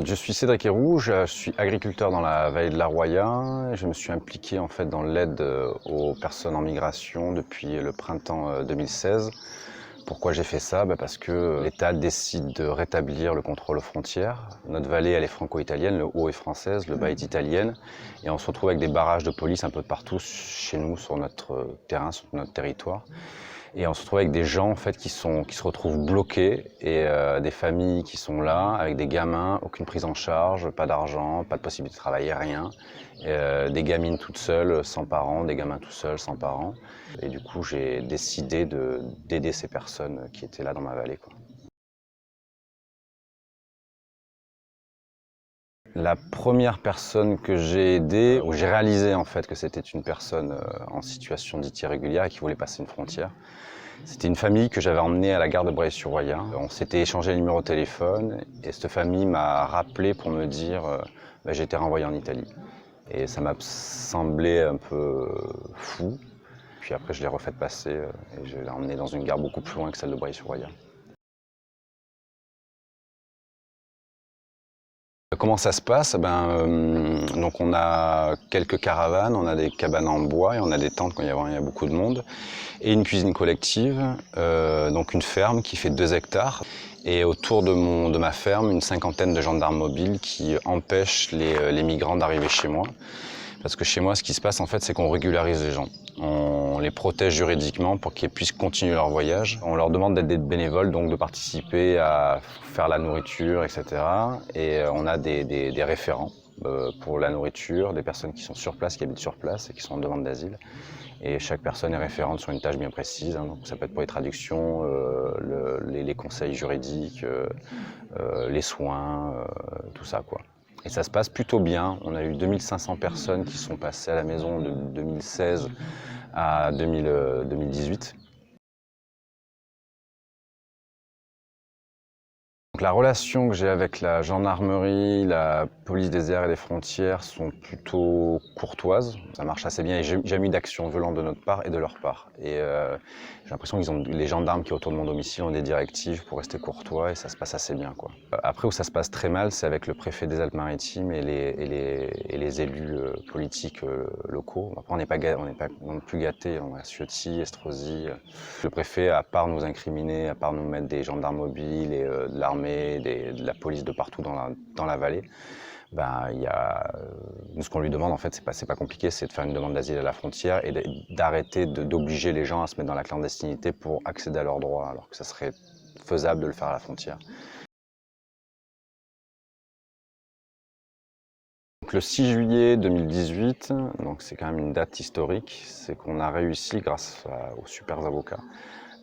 Je suis Cédric Héroux, je suis agriculteur dans la vallée de la Roya. Je me suis impliqué en fait dans l'aide aux personnes en migration depuis le printemps 2016. Pourquoi j'ai fait ça? Parce que l'État décide de rétablir le contrôle aux frontières. Notre vallée, elle est franco-italienne, le haut est française, le bas est italienne. Et on se retrouve avec des barrages de police un peu partout chez nous, sur notre terrain, sur notre territoire. Et on se retrouve avec des gens en fait, qui se retrouvent bloqués et des familles qui sont là avec des gamins, aucune prise en charge, pas d'argent, pas de possibilité de travailler, rien. Des gamines toutes seules, sans parents, des gamins tout seuls, sans parents. Et du coup, j'ai décidé d'aider ces personnes qui étaient là dans ma vallée, quoi. La première personne que j'ai aidée, où j'ai réalisé en fait que c'était une personne en situation dite irrégulière et qui voulait passer une frontière, c'était une famille que j'avais emmenée à la gare de Breil-sur-Roya. On s'était échangé le numéro de téléphone et cette famille m'a rappelé pour me dire j'ai été renvoyé en Italie. Et ça m'a semblé un peu fou. Puis après, je l'ai refait passer et je l'ai emmené dans une gare beaucoup plus loin que celle de Breil-sur-Roya. Comment ça se passe? Donc on a quelques caravanes, on a des cabanes en bois et on a des tentes quand il y a beaucoup de monde. Et une cuisine collective, donc une ferme qui fait 2 hectares. Et autour de ma ferme, une cinquantaine de gendarmes mobiles qui empêchent les migrants d'arriver chez moi. Parce que chez moi, ce qui se passe en fait, c'est qu'on régularise les gens. On les protège juridiquement pour qu'ils puissent continuer leur voyage. On leur demande d'être des bénévoles, donc de participer à faire la nourriture, etc. Et on a des référents pour la nourriture, des personnes qui sont sur place, qui habitent sur place et qui sont en demande d'asile. Et chaque personne est référente sur une tâche bien précise. Donc ça peut être pour les traductions, les conseils juridiques, les soins, tout ça, quoi. Et ça se passe plutôt bien. On a eu 2500 personnes qui sont passées à la maison de 2016 à 2018. Donc la relation que j'ai avec la gendarmerie, la police des airs et des frontières sont plutôt courtoises. Ça marche assez bien et j'ai jamais eu d'action violente de notre part et de leur part. Et j'ai l'impression que les gendarmes qui sont autour de mon domicile ont des directives pour rester courtois et ça se passe assez bien, quoi. Après où ça se passe très mal, c'est avec le préfet des Alpes-Maritimes et les élus politiques locaux. Après on n'est pas non plus gâtés, on a Ciotti, Estrosi. Le préfet, à part nous incriminer, à part nous mettre des gendarmes mobiles et de l'armée, de la police de partout dans la vallée, nous, ce qu'on lui demande en fait, c'est pas compliqué, c'est de faire une demande d'asile à la frontière et d'arrêter d'obliger les gens à se mettre dans la clandestinité pour accéder à leurs droits, alors que ça serait faisable de le faire à la frontière. Donc, le 6 juillet 2018, donc c'est quand même une date historique, c'est qu'on a réussi, grâce aux super avocats,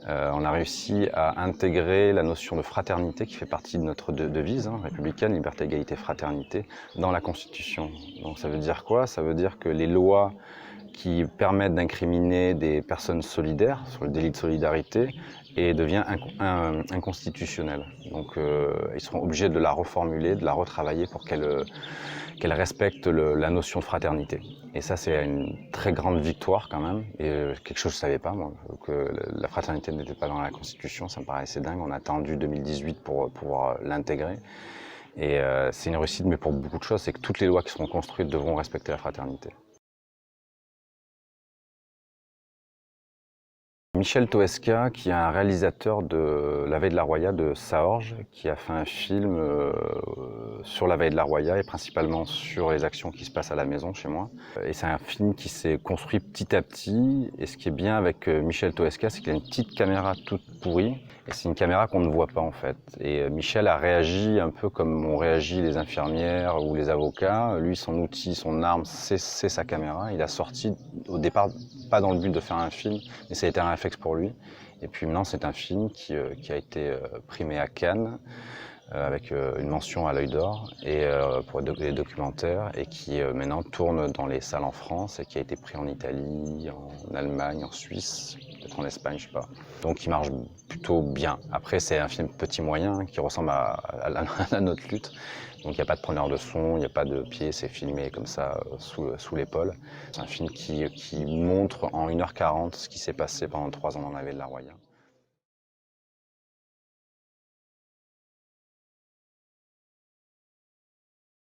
on a réussi à intégrer la notion de fraternité qui fait partie de notre devise républicaine, liberté, égalité, fraternité, dans la Constitution. Donc ça veut dire quoi? Ça veut dire que les lois qui permettent d'incriminer des personnes solidaires sur le délit de solidarité et devient inconstitutionnelle. Donc ils seront obligés de la reformuler, de la retravailler pour qu'elle respecte la notion de fraternité. Et ça, c'est une très grande victoire quand même, et quelque chose que je ne savais pas, moi, que la fraternité n'était pas dans la Constitution, ça me paraissait dingue. On a attendu 2018 pour pouvoir l'intégrer. Et c'est une réussite, mais pour beaucoup de choses, c'est que toutes les lois qui seront construites devront respecter la fraternité. Michel Toesca, qui est un réalisateur de La Vallée de la Roya de Saorge, qui a fait un film sur la Vallée de la Roya et principalement sur les actions qui se passent à la maison chez moi. Et c'est un film qui s'est construit petit à petit. Et ce qui est bien avec Michel Toesca, c'est qu'il a une petite caméra toute pourrie. Et c'est une caméra qu'on ne voit pas en fait. Et Michel a réagi un peu comme ont réagi les infirmières ou les avocats. Lui, son outil, son arme, c'est sa caméra. Il a sorti au départ, pas dans le but de faire un film, mais ça a été un réflexe pour lui. Et puis maintenant, c'est un film qui a été primé à Cannes, avec une mention à l'Œil d'Or et pour les documentaires, et qui maintenant tourne dans les salles en France et qui a été pris en Italie, en Allemagne, en Suisse, peut-être en Espagne, je sais pas. Donc il marche plutôt bien. Après, c'est un film petit moyen qui ressemble à notre lutte. Donc il n'y a pas de preneur de son, il n'y a pas de pied, c'est filmé comme ça sous l'épaule. C'est un film qui montre en 1h40 ce qui s'est passé pendant 3 ans dans la Vallée de la Roya.